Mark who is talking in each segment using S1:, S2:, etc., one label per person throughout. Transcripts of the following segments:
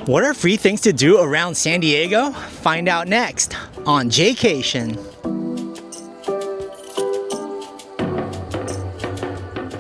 S1: What are free things to do around San Diego? Find out next on Jaycation.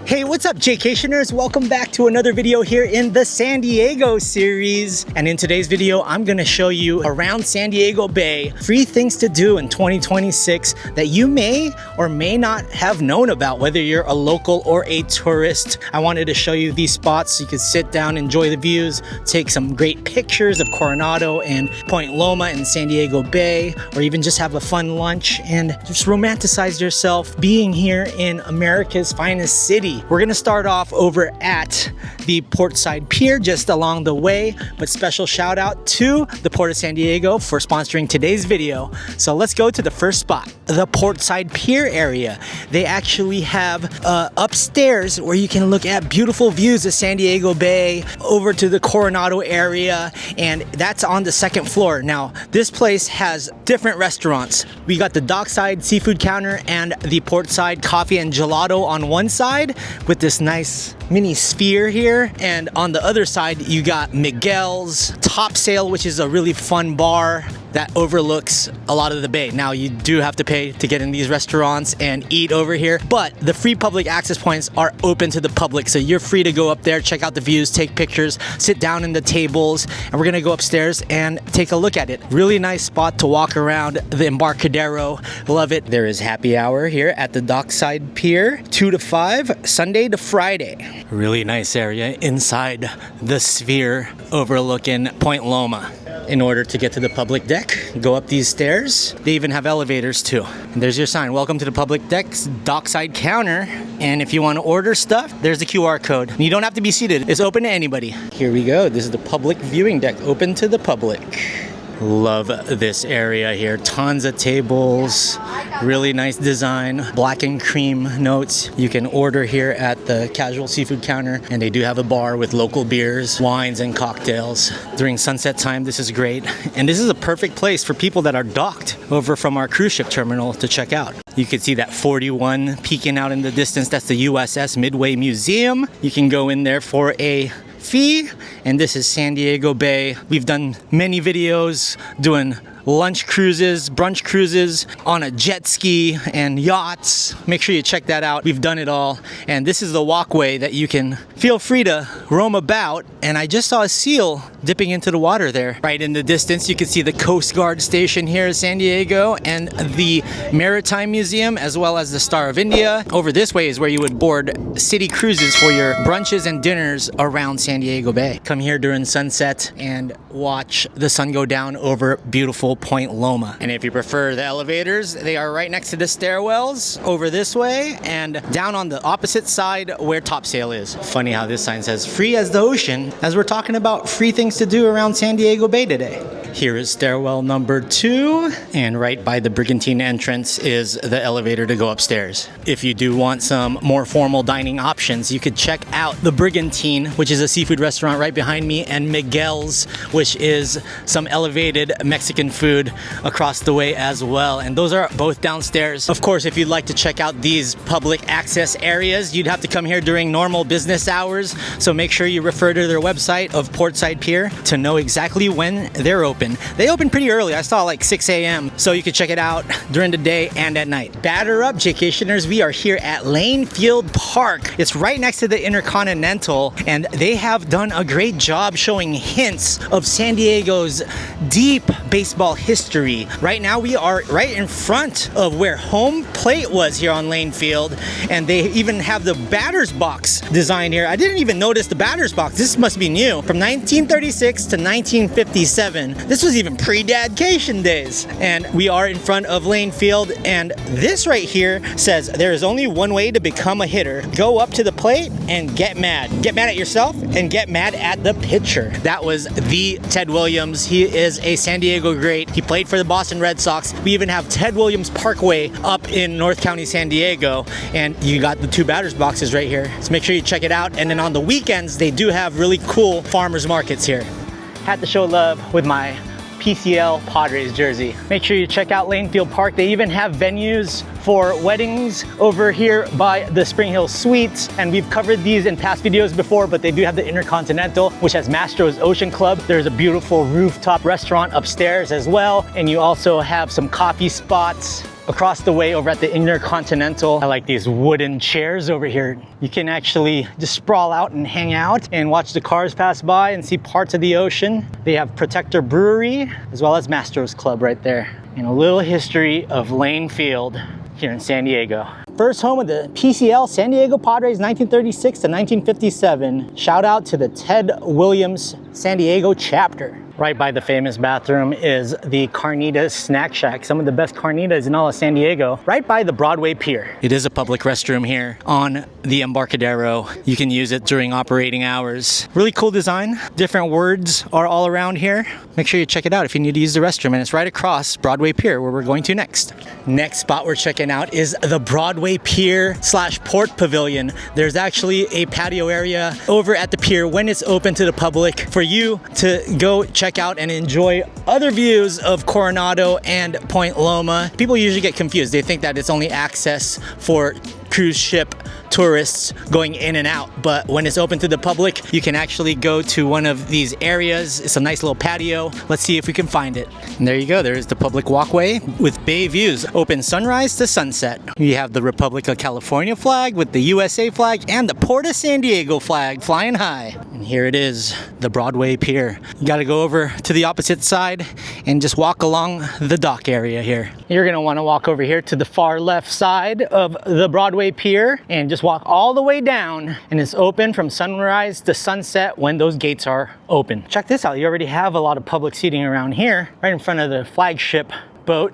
S1: Hey, what's up, Jaycationers? Welcome back to another video here in the San Diego series. And in today's video, I'm gonna show you around San Diego Bay, free things to do in 2026 that you may or may not have known about, whether you're a local or a tourist. I wanted to show you these spots so you could sit down, enjoy the views, take some great pictures of Coronado and Point Loma and San Diego Bay, or even just have a fun lunch and just romanticize yourself being here in America's finest city. We're gonna start off over at the Portside Pier just along the way, but special shout out to the Port of San Diego for sponsoring today's video. So let's go to the first spot, the Portside Pier area. They actually have upstairs where you can look at beautiful views of San Diego Bay over to the Coronado area, and that's on the second floor. Now, this place has different restaurants. We got the Dockside Seafood Counter and the Portside Coffee and Gelato on one side, with this nice mini sphere here, and on the other side you got Miguel's Top Sail, which is a really fun bar that overlooks a lot of the bay. Now, you do have to pay to get in these restaurants and eat over here, but the free public access points are open to the public, so you're free to go up there, check out the views, take pictures, sit down in the tables, and we're gonna go upstairs and take a look at it. Really nice spot to walk around the Embarcadero. Love it. There is happy hour here at the Dockside Pier, 2 to 5, Sunday to Friday. Really nice area inside the sphere overlooking Point Loma. In order to get to the public deck, go up these stairs. They even have elevators too. And there's your sign, welcome to the public deck's dockside counter. And if you want to order stuff, there's the QR code. And you don't have to be seated, it's open to anybody. Here we go, this is the public viewing deck, open to the public. Love this area here. Tons of tables, really nice design, black and cream notes. You can order here at the casual seafood counter, and they do have a bar with local beers, wines, and cocktails. During sunset time, this is great. And this is a perfect place for people that are docked over from our cruise ship terminal to check out. You can see that 41 peeking out in the distance. That's the USS Midway Museum. You can go in there for a fee, and this is San Diego Bay. We've done many videos doing lunch cruises, brunch cruises, on a jet ski and yachts. Make sure you check that out. We've done it all. And this is the walkway that you can feel free to roam about. And I just saw a seal dipping into the water there. Right in the distance, you can see the Coast Guard station here in San Diego and the Maritime Museum, as well as the Star of India. Over this way is where you would board city cruises for your brunches and dinners around San Diego Bay. Come here during sunset and watch the sun go down over beautiful Point Loma. And if you prefer the elevators, they are right next to the stairwells over this way and down on the opposite side where Top Sail is. Funny how this sign says free as the ocean, as we're talking about free things to do around San Diego Bay today. Here is stairwell number 2, and right by the Brigantine entrance is the elevator to go upstairs. If you do want some more formal dining options, you could check out the Brigantine, which is a seafood restaurant right behind me, and Miguel's, which is some elevated Mexican food across the way as well. And those are both downstairs. Of course, if you'd like to check out these public access areas, you'd have to come here during normal business hours. So make sure you refer to their website of Portside Pier to know exactly when they're open. They open pretty early. I saw like 6 a.m. So you can check it out during the day and at night. Batter up, Jaycationers. We are here at Lane Field Park. It's right next to the Intercontinental, and they have done a great job showing hints of San Diego's deep baseball history. Right now we are right in front of where home plate was here on Lane Field, and they even have the batter's box design here. I didn't even notice the batter's box. This must be new. From 1936 to 1957. This was even pre-Jaycation days. And we are in front of Lane Field, and this right here says there is only one way to become a hitter. Go up to the plate and get mad. Get mad at yourself and get mad at the pitcher. That was the Ted Williams. He is a San Diego great. He played for the Boston Red Sox. We even have Ted Williams Parkway up in North County, San Diego, and you got the two batters boxes right here. So make sure you check it out. And then on the weekends, they do have really cool farmers markets here. Had to show love with my PCL Padres jersey. Make sure you check out Lanefield Park. They even have venues for weddings over here by the Spring Hill Suites. And we've covered these in past videos before, but they do have the Intercontinental, which has Mastro's Ocean Club. There's a beautiful rooftop restaurant upstairs as well. And you also have some coffee spots across the way over at the Intercontinental. I like these wooden chairs over here. You can actually just sprawl out and hang out and watch the cars pass by and see parts of the ocean. They have Protector Brewery as well as Mastro's Club right there. And a little history of Lanefield here in San Diego. First home of the PCL San Diego Padres 1936 to 1957. Shout out to the Ted Williams San Diego chapter. Right by the famous bathroom is the Carnitas Snack Shack. Some of the best carnitas in all of San Diego. Right by the Broadway Pier. It is a public restroom here on the Embarcadero. You can use it during operating hours. Really cool design. Different words are all around here. Make sure you check it out if you need to use the restroom. And it's right across Broadway Pier where we're going to next. Next spot we're checking out is the Broadway Pier / Port Pavilion. There's actually a patio area over at the pier when it's open to the public for you to go check out and enjoy other views of Coronado and Point Loma. People usually get confused. They think that it's only access for cruise ship tourists going in and out, but when it's open to the public, you can actually go to one of these areas. It's a nice little patio. Let's see if we can find it. And there you go. There's the public walkway with bay views, open sunrise to sunset. We have the Republic of California flag with the USA flag and the Port of San Diego flag flying high. And here it is, the Broadway Pier. You got to go over to the opposite side and just walk along the dock area here. You're going to want to walk over here to the far left side of the Broadway Pier and just walk all the way down, and it's open from sunrise to sunset when those gates are open. Check this out. You already have a lot of public seating around here right in front of the flagship boat.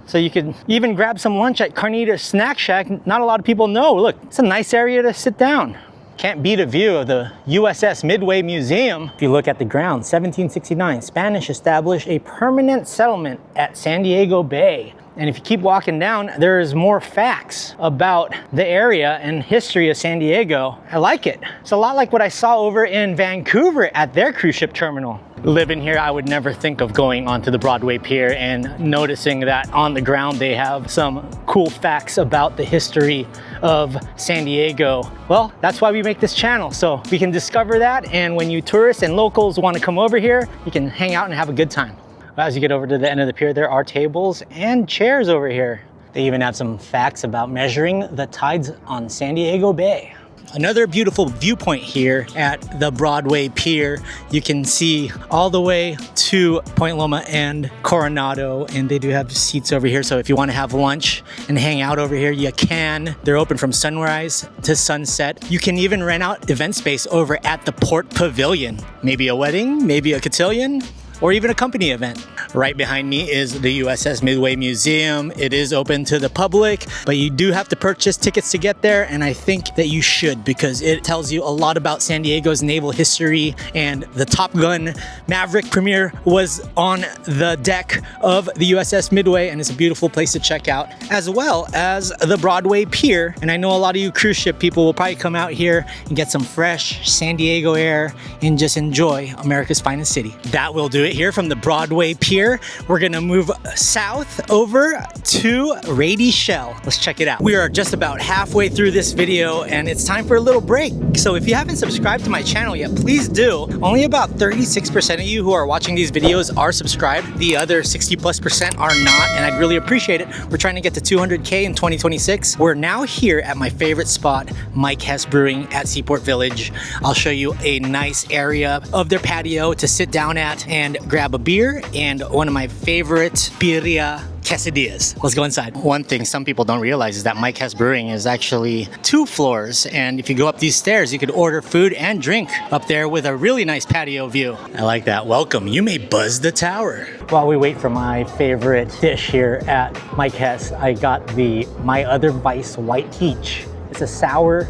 S1: So you can even grab some lunch at Carnitas Snack Shack. Not a lot of people know. Look, it's a nice area to sit down. Can't beat a view of the USS Midway Museum. If you look at the ground, 1769, Spanish established a permanent settlement at San Diego Bay. And if you keep walking down, there's more facts about the area and history of San Diego. I like it. It's a lot like what I saw over in Vancouver at their cruise ship terminal. Living here, I would never think of going onto the Broadway Pier and noticing that on the ground they have some cool facts about the history of San Diego. Well, that's why we make this channel, so we can discover that, and when you tourists and locals want to come over here, you can hang out and have a good time. As you get over to the end of the pier, there are tables and chairs over here. They even have some facts about measuring the tides on San Diego Bay. Another beautiful viewpoint here at the Broadway Pier. You can see all the way to Point Loma and Coronado, and they do have seats over here. So if you want to have lunch and hang out over here, you can. They're open from sunrise to sunset. You can even rent out event space over at the Port Pavilion. Maybe a wedding, maybe a cotillion, or even a company event. Right behind me is the USS Midway Museum. It is open to the public, but you do have to purchase tickets to get there, and I think that you should because it tells you a lot about San Diego's naval history, and the Top Gun Maverick premiere was on the deck of the USS Midway, and it's a beautiful place to check out, as well as the Broadway Pier. And I know a lot of you cruise ship people will probably come out here and get some fresh San Diego air and just enjoy America's finest city. That will do it here from the Broadway Pier. We're gonna move south over to Rady Shell. Let's check it out. We are just about halfway through this video and it's time for a little break. So if you haven't subscribed to my channel yet, please do. Only about 36% of you who are watching these videos are subscribed. The other 60+% are not, and I'd really appreciate it. We're trying to get to 200K in 2026. We're now here at my favorite spot, Mike Hess Brewing at Seaport Village. I'll show you a nice area of their patio to sit down at and grab a beer and one of my favorite birria quesadillas. Let's go inside. One thing some people don't realize is that Mike Hess Brewing is actually 2 floors, and if you go up these stairs, you could order food and drink up there with a really nice patio view. I like that. Welcome. You may buzz the tower. While we wait for my favorite dish here at Mike Hess, I got the My Other Vice White Peach. It's a sour.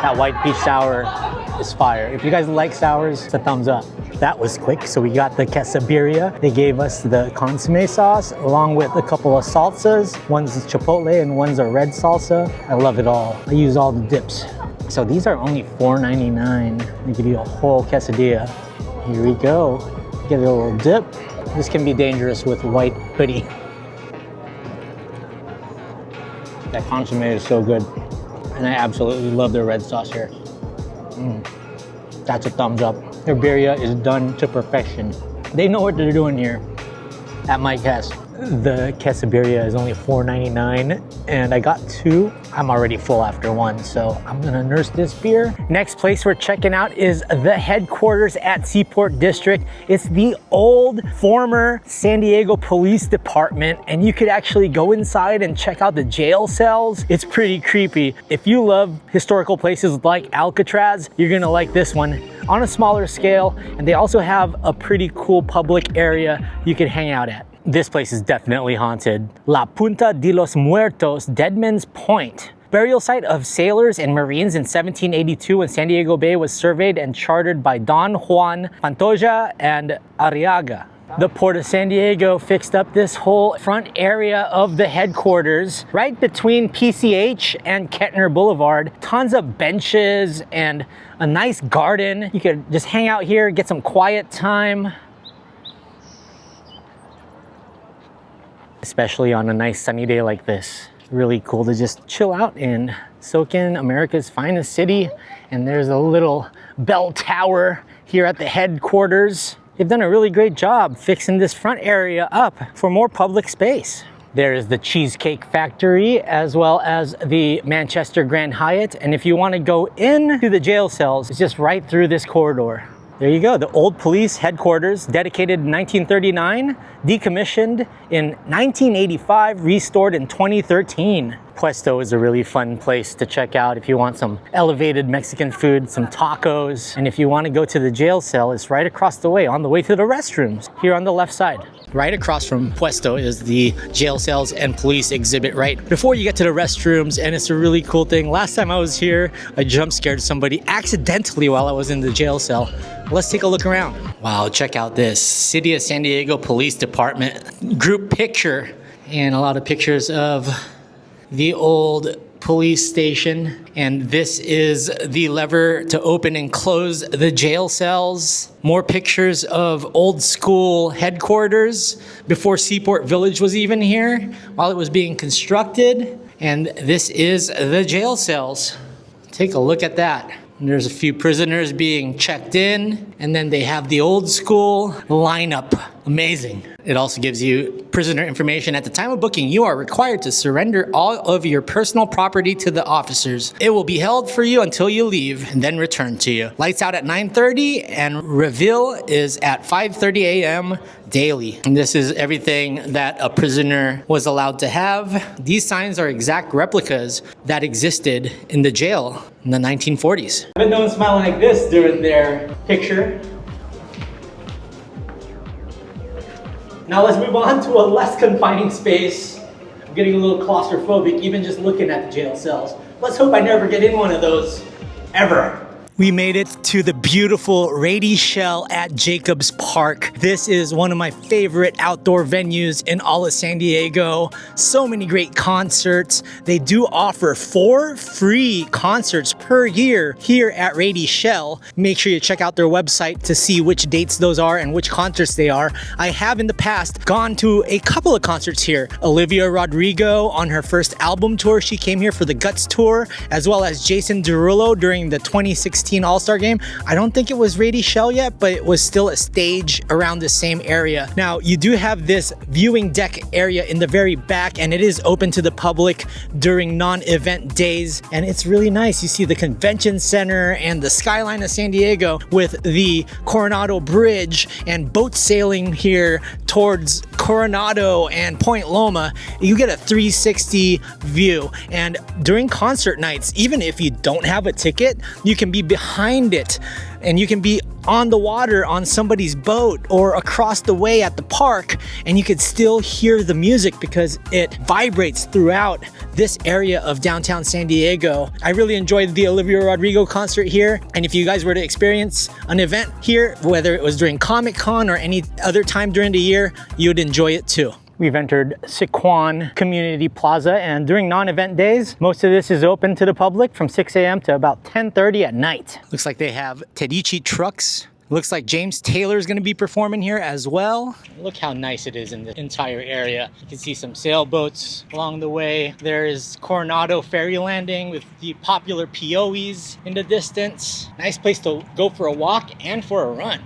S1: That white peach sour is fire. If you guys like sours, it's a thumbs up. That was quick. So we got the quesadilla. They gave us the consomme sauce along with a couple of salsas. One's chipotle and one's a red salsa. I love it all. I use all the dips. So these are only $4.99. They give you a whole quesadilla. Here we go. Get a little dip. This can be dangerous with white hoodie. That consomme is so good. And I absolutely love their red sauce here. That's a thumbs up. Their birria is done to perfection. They know what they're doing here at Mike Hess. The quesadilla is only $4.99 and I got two. I'm already full after one, so I'm gonna nurse this beer. Next place we're checking out is the headquarters at Seaport District. It's the old former San Diego Police Department, and you could actually go inside and check out the jail cells. It's pretty creepy. If you love historical places like Alcatraz, you're gonna like this one on a smaller scale, and they also have a pretty cool public area you can hang out at. This place is definitely haunted. La Punta de los Muertos, Dead Men's Point. Burial site of sailors and Marines in 1782 when San Diego Bay was surveyed and chartered by Don Juan Pantoja and Arriaga. The Port of San Diego fixed up this whole front area of the headquarters right between PCH and Kettner Boulevard. Tons of benches and a nice garden. You could just hang out here, get some quiet time. Especially on a nice sunny day like this. Really cool to just chill out and soak in America's finest city. And there's a little bell tower here at the headquarters. They've done a really great job fixing this front area up for more public space. There is the Cheesecake Factory as well as the Manchester Grand Hyatt. And if you want to go into the jail cells, it's just right through this corridor. There you go, the old police headquarters, dedicated in 1939, decommissioned in 1985, restored in 2013. Puesto is a really fun place to check out if you want some elevated Mexican food, some tacos. And if you want to go to the jail cell, it's right across the way, on the way to the restrooms, here on the left side. Right across from Puesto is the jail cells and police exhibit right before you get to the restrooms, and it's a really cool thing. Last time I was here, I jump scared somebody accidentally while I was in the jail cell. Let's take a look around. Wow, check out this City of San Diego Police Department group picture, and a lot of pictures of the old police station. And this is the lever to open and close the jail cells. More pictures of old school headquarters before Seaport Village was even here, while it was being constructed. And this is the jail cells. Take a look at that. And there's a few prisoners being checked in, and then they have the old school lineup. Amazing. It also gives you prisoner information. At the time of booking, you are required to surrender all of your personal property to the officers. It will be held for you until you leave and then returned to you. Lights out at 9:30 and reveal is at 5:30 a.m. daily. And this is everything that a prisoner was allowed to have. These signs are exact replicas that existed in the jail in the 1940s. I've been known to smile like this during their picture. Now let's move on to a less confining space. I'm getting a little claustrophobic even just looking at the jail cells. Let's hope I never get in one of those, ever. We made it to the beautiful Rady Shell at Jacobs Park. This is one of my favorite outdoor venues in all of San Diego. So many great concerts. They do offer 4 free concerts per year here at Rady Shell. Make sure you check out their website to see which dates those are and which concerts they are. I have in the past gone to a couple of concerts here. Olivia Rodrigo on her first album tour, she came here for the Guts tour, as well as Jason Derulo during the 2016 All-Star Game. I don't think it was Rady Shell yet, but it was still a stage around the same area. Now, you do have this viewing deck area in the very back, and it is open to the public during non-event days, and it's really nice. You see the convention center and the skyline of San Diego with the Coronado Bridge and boat sailing here towards Coronado and Point Loma. You get a 360 view, and during concert nights, even if you don't have a ticket, you can be behind it and you can be on the water on somebody's boat or across the way at the park, and you could still hear the music because it vibrates throughout this area of downtown San Diego. I really enjoyed the Olivia Rodrigo concert here, and if you guys were to experience an event here, whether it was during Comic-Con or any other time during the year, you'd enjoy it too. We've entered Siquan Community Plaza, and during non-event days, most of this is open to the public from 6 a.m. to about 10:30 at night. Looks like they have Tedici trucks. Looks like James Taylor is going to be performing here as well. Look how nice it is in the entire area. You can see some sailboats along the way. There is Coronado Ferry Landing with the popular POEs in the distance. Nice place to go for a walk and for a run.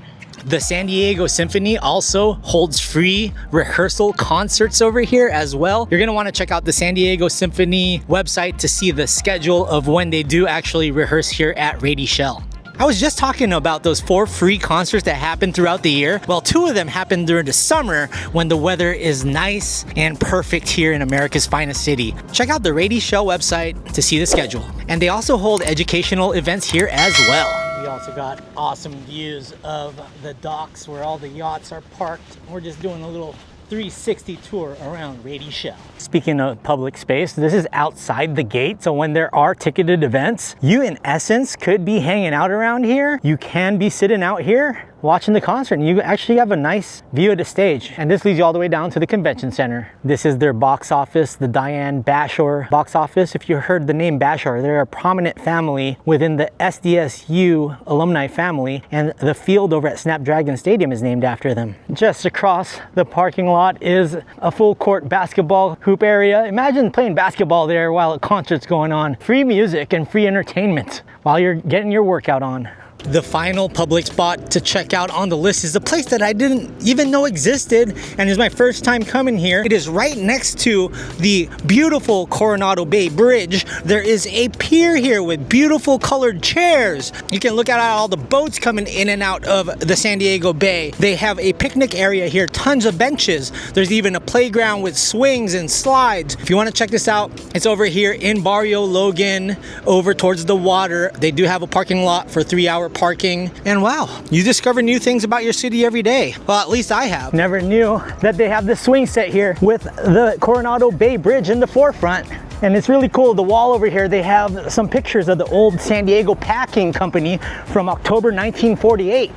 S1: The San Diego Symphony also holds free rehearsal concerts over here as well. You're going to want to check out the San Diego Symphony website to see the schedule of when they do actually rehearse here at Rady Shell. I was just talking about those 4 free concerts that happen throughout the year. Well, 2 of them happen during the summer when the weather is nice and perfect here in America's finest city. Check out the Rady Shell website to see the schedule. And they also hold educational events here as well. We also got awesome views of the docks where all the yachts are parked. We're just doing a little 360 tour around Rady Shell. Speaking of public space, this is outside the gate. So when there are ticketed events, you in essence could be hanging out around here. You can be sitting out here watching the concert, and you actually have a nice view of the stage. And this leads you all the way down to the convention center. This is their box office, the Diane Bashor box office. If you heard the name Bashor, they're a prominent family within the SDSU alumni family, and the field over at Snapdragon Stadium is named after them. Just across the parking lot is a full court basketball hoop area. Imagine playing basketball there while a concert's going on. Free music and free entertainment while you're getting your workout on. The final public spot to check out on the list is a place that I didn't even know existed, and is my first time coming here. It is right next to the beautiful Coronado Bay Bridge. There is a pier here with beautiful colored chairs. You can look at all the boats coming in and out of the San Diego Bay. They have a picnic area here, tons of benches. There's even a playground with swings and slides. If you want to check this out, it's over here in Barrio Logan, over towards the water. They do have a parking lot for 3-hour parking, and wow, you discover new things about your city every day. Well, at least I have. Never knew that they have this swing set here with the Coronado Bay Bridge in the forefront. And it's really cool. The wall over here, they have some pictures of the old San Diego Packing Company from October 1948.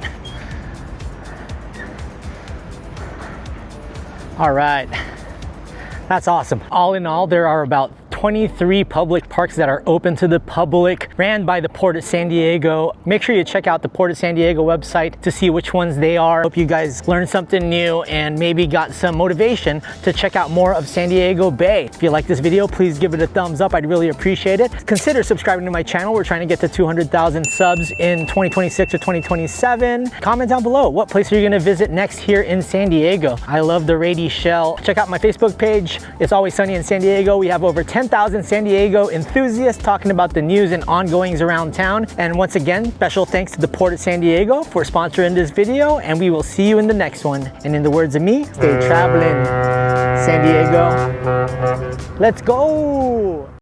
S1: All right, that's awesome. All in all, there are about 23 public parks that are open to the public, ran by the Port of San Diego. Make sure you check out the Port of San Diego website to see which ones they are. Hope you guys learned something new and maybe got some motivation to check out more of San Diego Bay. If you like this video, please give it a thumbs up. I'd really appreciate it. Consider subscribing to my channel. We're trying to get to 200,000 subs in 2026 or 2027. Comment down below, what place are you gonna visit next here in San Diego? I love the Rady Shell. Check out my Facebook page. It's Always Sunny in San Diego. We have over 10,000 San Diego enthusiasts talking about the news and ongoings around town. And once again, special thanks to the Port of San Diego for sponsoring this video, and we will see you in the next one. And in the words of me, stay traveling, San Diego. Let's go!